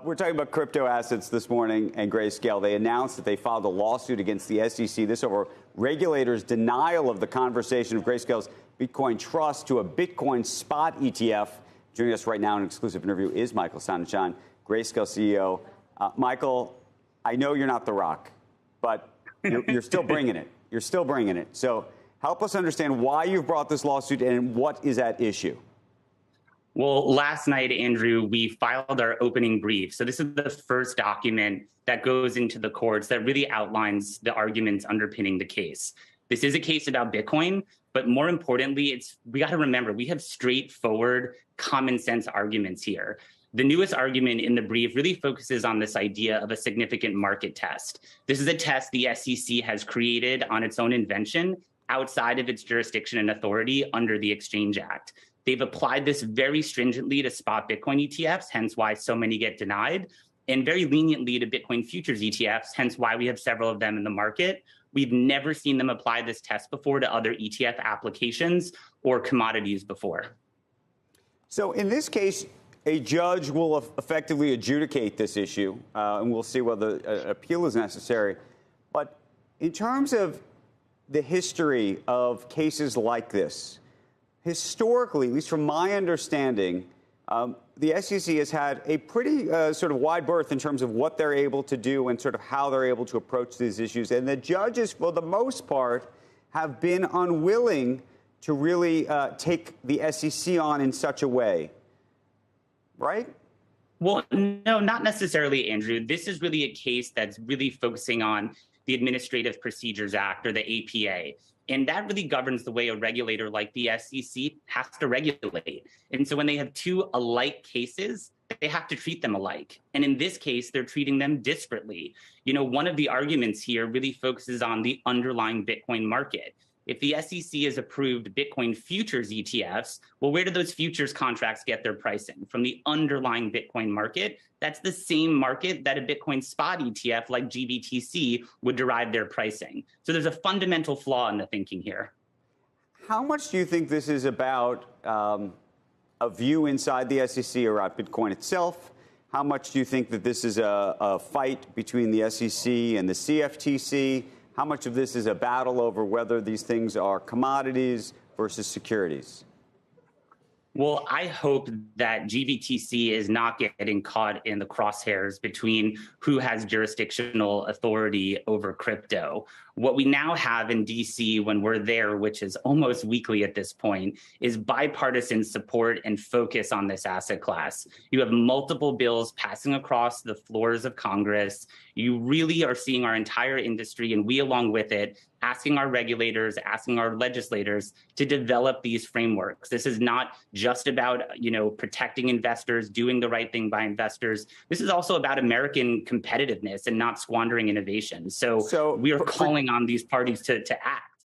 We're talking about crypto assets this morning and Grayscale. They announced that they filed a lawsuit against the SEC. This over regulators' denial of the conversation of Grayscale's Bitcoin trust to a Bitcoin spot ETF. Joining us right now in an exclusive interview is Michael Sanachan, Grayscale CEO. Michael, I know you're not The Rock, but you're still bringing it. You're still bringing it. So help us understand why you've brought this lawsuit and what is at issue. Well, last night, Andrew, we filed our opening brief. So this is the first document that goes into the courts that really outlines the arguments underpinning the case. This is a case about Bitcoin, but more importantly, we got to remember we have straightforward, common sense arguments here. The newest argument in the brief really focuses on this idea of a significant market test. This is a test the SEC has created on its own invention outside of its jurisdiction and authority under the Exchange Act. They've applied this very stringently to spot Bitcoin ETFs, hence why so many get denied, and very leniently to Bitcoin futures ETFs, hence why we have several of them in the market. We've never seen them apply this test before to other ETF applications or commodities before. So in this case, a judge will effectively adjudicate this issue, and we'll see whether an appeal is necessary. But in terms of the history of cases like this, historically, at least from my understanding, the SEC has had a pretty sort of wide berth in terms of what they're able to do and sort of how they're able to approach these issues. And the judges, for the most part, have been unwilling to really take the SEC on in such a way. Right? Well, no, not necessarily, Andrew. This is really a case that's really focusing on the Administrative Procedures Act, or the APA. And that really governs the way a regulator like the SEC has to regulate. And so when they have two alike cases, they have to treat them alike. And in this case, they're treating them disparately. You know, one of the arguments here really focuses on the underlying Bitcoin market. If the SEC has approved Bitcoin futures ETFs, well, where do those futures contracts get their pricing? From the underlying Bitcoin market. That's the same market that a Bitcoin spot ETF like GBTC would derive their pricing. So there's a fundamental flaw in the thinking here. How much do you think this is about a view inside the SEC around Bitcoin itself? How much do you think that this is a fight between the SEC and the CFTC? How much of this is a battle over whether these things are commodities versus securities? Well, I hope that GBTC is not getting caught in the crosshairs between who has jurisdictional authority over crypto. What we now have in DC when we're there, which is almost weekly at this point, is bipartisan support and focus on this asset class. You have multiple bills passing across the floors of Congress. You really are seeing our entire industry, and we along with it, asking our regulators, asking our legislators to develop these frameworks. This is not just about, protecting investors, doing the right thing by investors. This is also about American competitiveness and not squandering innovation. So we are calling on these parties to act.